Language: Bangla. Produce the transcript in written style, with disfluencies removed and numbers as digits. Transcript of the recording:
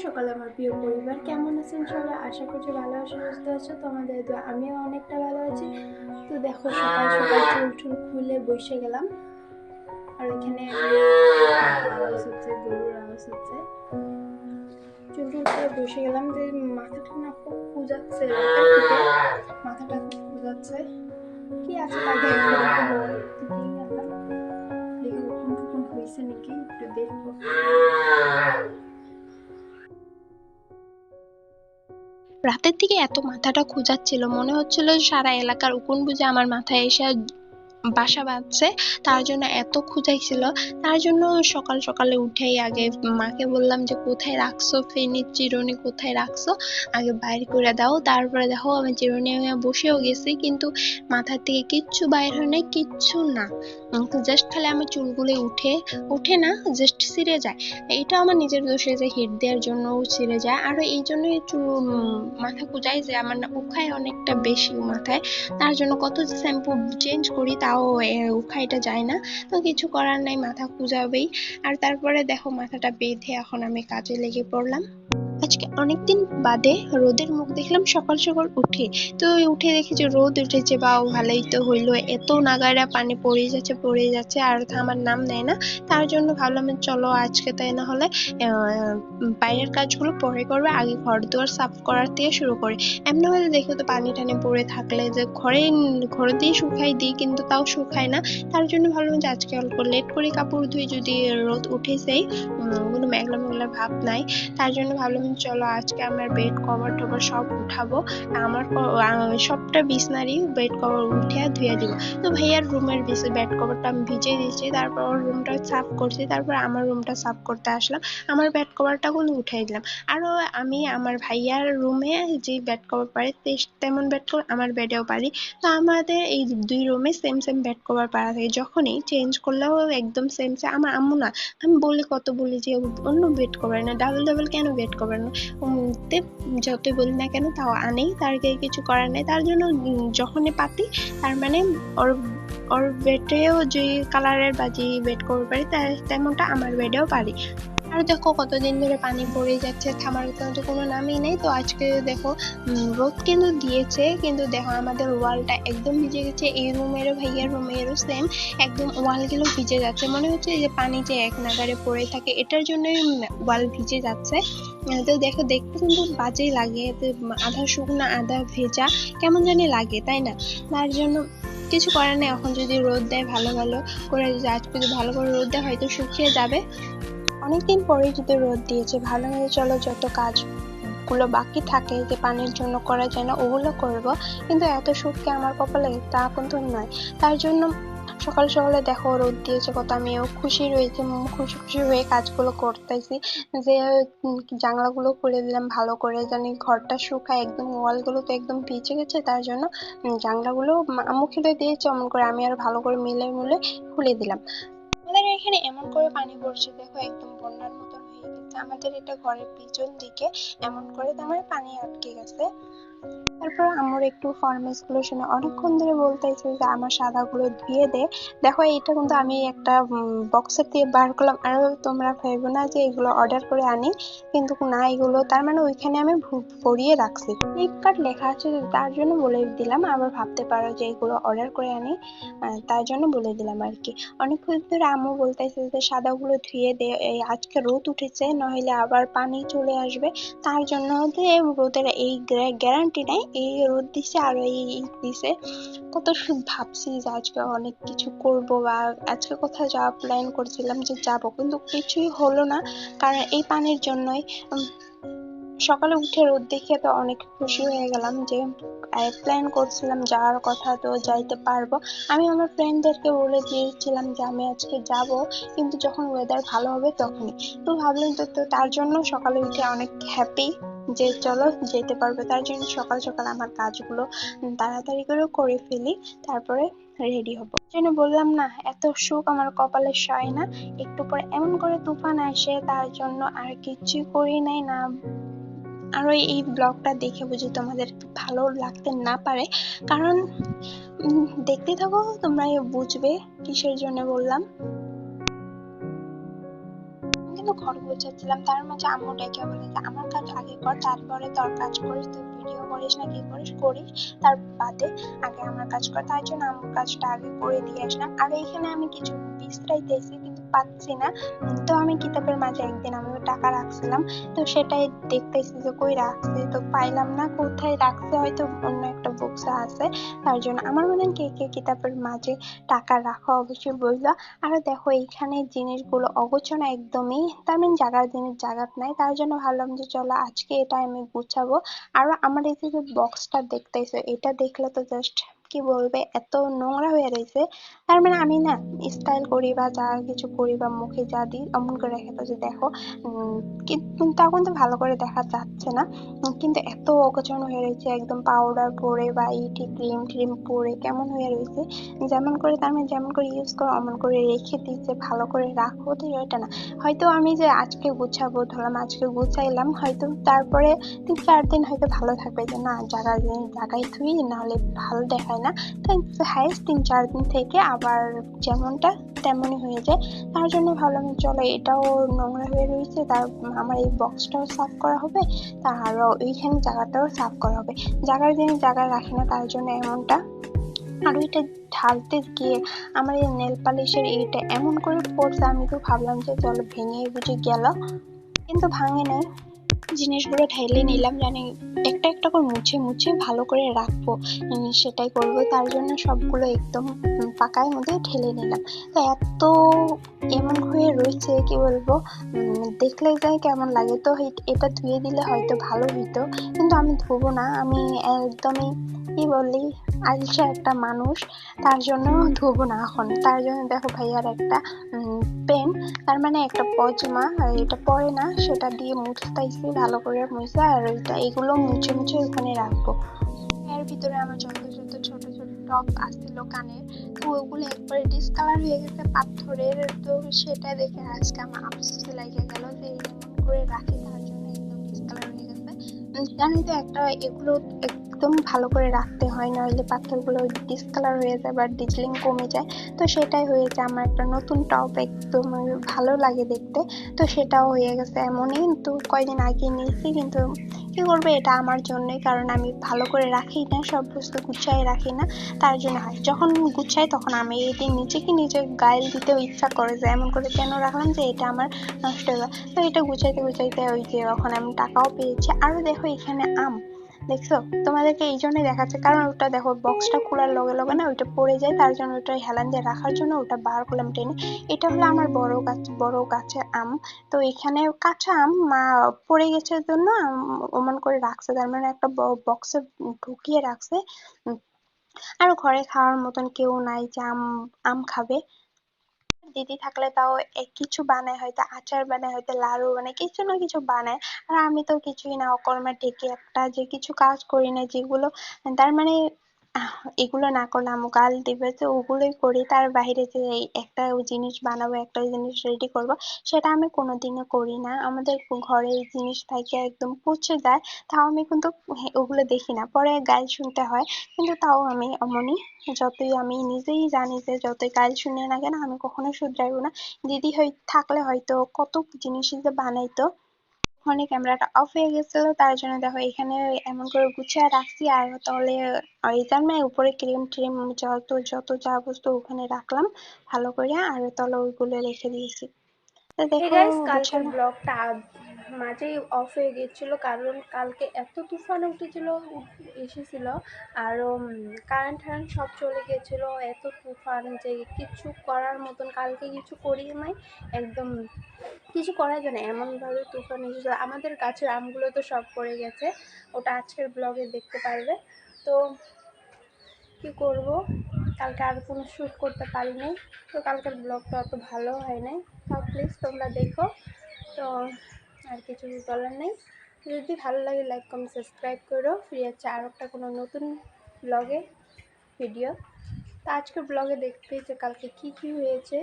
সকাল আমার প্রিয় পরিবার, কেমন আছেন সবাই? আশা করছি ভালো আছো, সুস্থ আছো। তোমাদের দোয়া আমিও অনেকটা ভালো আছি। তো দেখো, সকাল সকাল চুল টুল খুলে বসে গেলাম। আর এখানে আওয়াজ হচ্ছে, গরুর আওয়াজ হচ্ছে। চুল টুল খুলে বসে গেলাম যে মাথাটা না খুব খুঁজাচ্ছে, রাতের থেকে মাথাটা খুব খুঁজাচ্ছে। কি আছে তাই দেখো, দিকেই গেলাম, দেখি উকুন টুকুন হয়েছে নাকি, একটু দেখবো। রাতের দিকে এত মাথাটা খুঁজাচ্ছিল, মনে হচ্ছিল সারা এলাকার উকুন বুঝে আমার মাথায় এসে বাসা বাঁধছে। তার জন্য এত খুঁজাইছিল। তার জন্য সকাল সকালে উঠেই আগে মাকে বললাম যে কোথায় রাখছো ফেনীর চিরুনি, কোথায় রাখছো, আগে বাইর করে দাও। তারপরে দেখো আমি চিরুনি বসেও গেছি, কিন্তু মাথার থেকে কিচ্ছু বাইর হয় নাই, কিচ্ছু না। জাস্ট খালি আমার চুলগুলো উঠে উঠে না, জাস্ট ছিঁড়ে যায়। এটা আমার নিজের দোষে যে হিট দেওয়ার জন্য ছিঁড়ে যায়। আর এই জন্যই চুল মাথা খুঁজাই যে আমার না উখায় অনেকটা বেশি মাথায়। তার জন্য কত শ্যাম্পু চেঞ্জ করি তাও উখাইটা যায় না। তো কিছু করার নাই, মাথা খুঁজাবেই। আর তারপরে দেখো মাথাটা বেঁধে এখন আমি কাজে লেগে পড়লাম। আজকে অনেকদিন বাদে রোদের মুখ দেখলাম সকাল সকাল উঠে। তো উঠে দেখি যে রোদ উঠেছে, বা ভালোই তো হইলো, এত নাগাড়া পানি পড়ে যাচ্ছে আর থামার নাম নেয় না। তার জন্য ভাবলাম চলো আজকে তাই না হলে বাইরের কাজগুলো পরে করবে, আগে ঘর দুয়ার সাফ করার থেকে শুরু করে। এমনি হলে দেখো তো পানি টানি পড়ে থাকলে যে ঘরে দিয়ে শুকাই দিই, কিন্তু তাও শুকায় না। তার জন্য ভাবলাম যে আজকে অল্প লেট করে কাপড় ধুই, যদি রোদ উঠেছেই কোনো মেঘলা মেঘলা ভাব নাই। তার জন্য ভাবলাম চলো আজকে আমার বেড কভার টভার সব উঠাবো। আমার সবটা বিছনারই বেড কভার উঠে ধুয়ে দিব। তো ভাইয়ার রুমের বেড কভারটা আমি ভিজিয়ে দিয়েছি, তারপর ওর রুমটা সাফ করছি, তারপর আমার রুমটা সাফ করতে আসলাম। আমার বেড কভারটা গুলো উঠাই দিলাম। আরো আমি আমার ভাইয়ার রুমে যে বেড কভার পারি তেমন বেড কভার আমার বেডেও পারি। তো আমাদের এই দুই রুমে সেম সেম বেড কভার পারা থাকে, যখনই চেঞ্জ করলেও একদম সেম সেম। আমার আম্মু না, আমি বলি যে অন্য বেড কভার না, ডাবল ডাবল কেন বেড কভার না। তে যতই বলি না কেন তাও আনেই, তার কিছু করার নেই। তার জন্য যখনই পাতি, তার মানে ওর ওর বেডেও যে কালারের বা যে বেড কভার পারি তেমনটা আমার বেডেও পারি। আর দেখো কতদিন ধরে পানি পড়ে যাচ্ছে, থামার তো কোনো নামই নেই। তো আজকে দেখো রোদ কিন্তু দিয়েছে, কিন্তু দেখো আমাদের ওয়ালটা একদম ভিজে গেছে। এই রুমেরও ভাইয়ার রুমেরও সেম, একদম ওয়ালগুলো ভিজে যাচ্ছে। মনে হচ্ছে যে পানি যে এক নাগাড়ে পড়ে থাকে, এটার জন্যই ওয়াল ভিজে যাচ্ছে। তো দেখো দেখতে কিন্তু বাজেই লাগে, আধা শুকনো আধা ভেজা কেমন জানি লাগে, তাই না? তার জন্য কিছু করার নেই। এখন যদি রোদ দেয় ভালো ভালো করে, যদি আজকে যদি ভালো করে রোদ দেয় হয়তো শুকিয়ে যাবে। অনেকদিন পরে যদি রোদ দিয়েছে, ভালো হয়ে চলো যত কাজ গুলো বাকি থাকে যে পানির জন্য করা যায় না ওগুলো করব। কিন্তু এত শুটকে আমার কপালে তা কিন্তু নয়। তার জন্য সকাল সকালে দেখো রোদ দিয়েছে কত, আমিও খুশি রয়েছে, খুশি খুশি হয়ে কাজগুলো করতেছি। যে জানলাগুলো খুলে দিলাম ভালো করে, জানি ঘরটা শুকায়। একদম ওয়ালগুলো তো একদম ভিজে গেছে, তার জন্য জানলাগুলো আম্মু খুলে দিয়েছে অমন করে, আমি আর ভালো করে মিলে মিলে খুলে দিলাম। আমাদের এখানে এমন করে পানি পড়ছে দেখো, একদম বন্যার মতন হয়ে গেছে। আমাদের এটা ঘরের পিছন দিকে এমন করে তোমার পানি আটকে গেছে। তারপর আমার একটু ফরমাইশ গুলো শুনে অনেকক্ষণ ধরে বলতেছে যে আমার সাদাগুলো ধুয়ে দে। দেখো এইটা কিন্তু আমি একটা বক্সের দিয়ে বার করলাম। আর তোমরা ভেবো না যে এগুলো অর্ডার করে আনি, কিন্তু না, এগুলো তার মানে ওইখানে আমি ভরিয়ে রাখছি, ফ্লিপকার্ট লেখা আছে তার জন্য বলে দিলাম। আবার ভাবতে পারো যে এগুলো অর্ডার করে আনি, তার জন্য বলে দিলাম আর কি। অনেকক্ষণ ধরে আম্মু বলতেছে যে সাদাগুলো ধুয়ে দে, এই আজকে রোদ উঠেছে নইলে আবার পানি চলে আসবে। তার জন্য যে রোদের এই গ্যারান্টি নাই, এই রোদ দিছে আর এই দিছে। কত ভাবছি যে আজকে অনেক কিছু করব, বা আজকে কোথাও যাওয়া প্ল্যান করছিলাম যে যাব, কিন্তু কিছুই হলো না, কারণ এই পানির জন্যই। সকালে উঠে রোদ দেখে তো অনেক খুশি হয়ে গেলাম যে প্ল্যান করছিলাম যাওয়ার কথা, তো যাইতে পারবো। আমি আমার ফ্রেন্ডদেরকে বলে দিয়েছিলাম যে আমি আজকে যাব, কিন্তু যখন ওয়েদার ভালো হবে তখনই। তো ভাবলাম তো তার জন্য সকালে উঠে অনেক হ্যাপি যে চলো যেতে পারবে। তার জন্য সকাল সকাল আমার কাজগুলো তাড়াতাড়ি করে ফেলি, তারপরে রেডি হবো। জন্য বললাম না, এত সুখ আমার কপালে সয় না। একটু পরে এমন করে তুফান আসে, তার জন্য আর কিছুই করি নাই না। আরো এই ব্লগটা দেখে বুঝি তোমাদের ভালো লাগতে না পারে, কারণ দেখতে থাকো তোমরা বুঝবে কিসের জন্য বললাম। কিন্তু ঘর গোছাচ্ছিলাম, তার মাঝে আম্মু ডেকে বলে যে আমার কাজ আগে কর, তারপরে তোর কাজ করিস, তুই ভিডিও করিস না কি করিস করিস, তার বাদে আগে আমার কাজ কর। তার জন্য আম্মুর কাজটা আগে করে দিয়ে আসলাম। আর এইখানে আমি কিছু বিশ্রাইতেছি কিন্তু পাচ্ছি না। তো আমি কিতাবের মাঝে একদিন আমি টাকা রাখছিলাম, তো সেটাই দেখতেছি যে কই রাখছে, তো পাইলাম না, কোথায় রাখছে, হয়তো অন্য একটা বক্সে আছে। তার জন্য আমার মনে হয় কে কে কিতাবের মাঝে টাকা রাখো অবশ্যই বললো। আর দেখো এইখানে জিনিসগুলো অগোছানো একদমই, তার মানে জায়গার জিনিস জায়গাত নাই, তার জন্য ভাবলাম যে চলো আজকে এটা আমি গুছাবো। আর আমার এই যে বক্সটা দেখতেছো, এটা দেখলে তো জাস্ট কি বলবে, এত নোংরা হয়ে রয়েছে। তার মানে আমি না স্টাইল করি বা যা কিছু করি বা মুখে যা দিই অমন করে রেখে তো যে দেখো, কিন্তু তখন তো ভালো করে দেখা যাচ্ছে না। কিন্তু এত অগোছালো হয়ে রয়েছে, একদম পাউডার পরে বা ইটি ক্রিম ট্রিম পরে কেমন হয়ে রয়েছে। যেমন করে তার মানে যেমন করে ইউজ করো অমন করে রেখে দিচ্ছে, ভালো করে রাখো তো এটা না। হয়তো আমি যে আজকে গুছাবো, ধরলাম আজকে গুছাইলাম, হয়তো তারপরে 3-4 দিন হয়তো ভালো থাকবে, যে না জায়গা জায়গায় থুই, নাহলে ভালো দেখায় না। তো হাইস্ট 3-4 দিন থেকে আবার যেমনটা তেমনই হয়ে যায়। তার জন্য ভাবলাম চলো এটাও নোংরা হয়ে রয়েছে, তার আমার এই বক্সটাও সাফ করা হবে, আর ওইখানে জায়গাটাও সাফ করা হবে। জায়গার জিনিস জায়গায় রাখি না, তার জন্য এমনটা। আর ওইটা ঢালতে গিয়ে আমার এই নেল পালিশের এইটা এমন করে পড়ছে, আমি তো ভাবলাম যে চলো ভেঙে বুঝে গেল, কিন্তু ভাঙে নাই। জিনিসগুলো ঢেলে নিলাম, জানি একটা একটা করে মুছে মুছে ভালো করে রাখবো, সেটাই করবো। তার জন্য সবগুলো একদম পাকার মধ্যে ঢেলে নিলাম। তো এত এমন হয়ে রয়েছে কি বলবো, দেখলে যাই কেমন লাগে। তো এটা ধুয়ে দিলে হয়তো ভালো হইতো, কিন্তু আমি ধুবো না, আমি একদমই কি বললি আলসা একটা মানুষ, তার জন্য ধুবো না এখন। তার জন্য দেখো ভাইয়ার একটা পেন, তার মানে একটা পজমা, এটা পরে না, সেটা দিয়ে মুছতেছি ভালো করে মুছে, আর ওইটা এগুলো মুছে মুছে ওখানে রাখবো। এর ভিতরে আমার যত যত ছোট ছোট টপ আসছিল কানের, তো ওগুলো একবারে ডিসকালার হয়ে গেছে পাথরের। তো সেটা দেখে আজকে আমার আফসোস লেগে গেল যে এমন করে রাখি, তার জন্য একদম ডিসকালার হয়ে গেছে। জানি তো একটা এগুলো একদম ভালো করে রাখতে হয়, নইলে পাথরগুলো ডিসকালার হয়ে যায় বা ডিজলিং কমে যায়। তো সেটাই হয়েছে, আমার একটা নতুন টপ একদম ভালো লাগে দেখতে, তো সেটাও হয়ে গেছে এমনই। তো কয়দিন আগে নিয়েছি, কিন্তু কি করবে, এটা আমার জন্যই, কারণ আমি ভালো করে রাখি না, সব বস্তু গুছাই রাখি না। তার জন্য হয় যখন গুছাই তখন আমি এটি নিজেকে নিজে গাইল দিতেও ইচ্ছা করে যে এমন করে কেন রাখলাম যে এটা আমার নষ্ট হয়ে যায়। তো এটা গুছাইতে গুছাইতে ওই যে এখন আমি টাকাও পেয়েছি। আরো দেখো এখানে আম, দেখছো, তোমাদেরকে এই জন্যই দেখাচ্ছে, কারণ ওটা দেখো বক্সটা খোলার লগে লগে না ওইটা পড়ে যায়, তার জন্য ওটা হেলান দিয়ে রাখার জন্য ওটা বার করলাম টেনে। এটা হলো আমার বড় গাছের আম। তো এখানে কাঁচা আম মা পড়ে গেছে জন্য ওমন করে রাখছে, তার মানে একটা বক্সে ঢুকিয়ে রাখছে। উম, আর ঘরে খাওয়ার মতন কেউ নাই যে আম আম খাবে। দিদি থাকলে তাও কিছু বানায়, হয়তো আচার বানায়, হয়তো লাড়ু বানায়, কিছু না কিছু বানায়। আর আমি তো কিছুই না, অকর্মা টেকে একটা, যে কিছু কাজ করি না, যেগুলো তার মানে এগুলো না করলে আম্মু গাল দিবে, তো ওগুলোই করি। তার বাইরে যে এই একটা জিনিস বানাবো, একটা জিনিস রেডি করব, সেটা আমি কোনোদিনও করি না। আমাদের ঘরে এই জিনিস থাকে একদম পচে যায়, তাও আমি কিন্তু ওগুলো দেখি না, পরে গাল শুনতে হয়। কিন্তু তাও আমি অমনি, যতই আমি নিজেই জানি যে যতই গাল শুনে না কেন আমি কখনো শুধরাইবো না। দিদি থাকলে হয়তো কত জিনিসই যে বানাইতো। ফোনে ক্যামেরাটা অফ হয়ে গেছিল, তার জন্য দেখো এখানে এমন করে গুছিয়ে রাখছি। আর তাহলে এই জন্য উপরে ক্রিম ট্রিম যত যত যা বস্তু ওখানে রাখলাম ভালো করে, আর তলে ওইগুলো রেখে দিয়েছি। তো হে দেখো গাইস, কালকের গোছানো। ব্লগটা মাঝেই অফ হয়ে গিয়েছিল, কারণ কালকে এত তুফান উঠেছিল, এসেছিল, আর কারেন্ট টারেন্ট সব চলে গিয়েছিল, এত তুফান যে কিছু করার মতন কালকে কিছু করি নাই, একদম কিছু করা যায় না, এমনভাবে তুফান এসেছিল। আমাদের গাছের আমগুলো তো সব পড়ে গেছে, ওটা আজকের ব্লগে দেখতে পারবে। তো কি করব, কালকে আর কোনো শ্যুট করতে পারিনি, তো কালকের ব্লগটা অত ভালো হয় নাই। তাও প্লিজ তোমরা দেখো। তো আর কিছু বলার নেই, যদি ভালো লাগে লাইক কমেন্ট সাবস্ক্রাইব করো। ফ্রি আছে আর একটা কোনো নতুন ব্লগে ভিডিও। তো আজকের ব্লগে দেখতে পেয়েছে কালকে কি কি হয়েছে।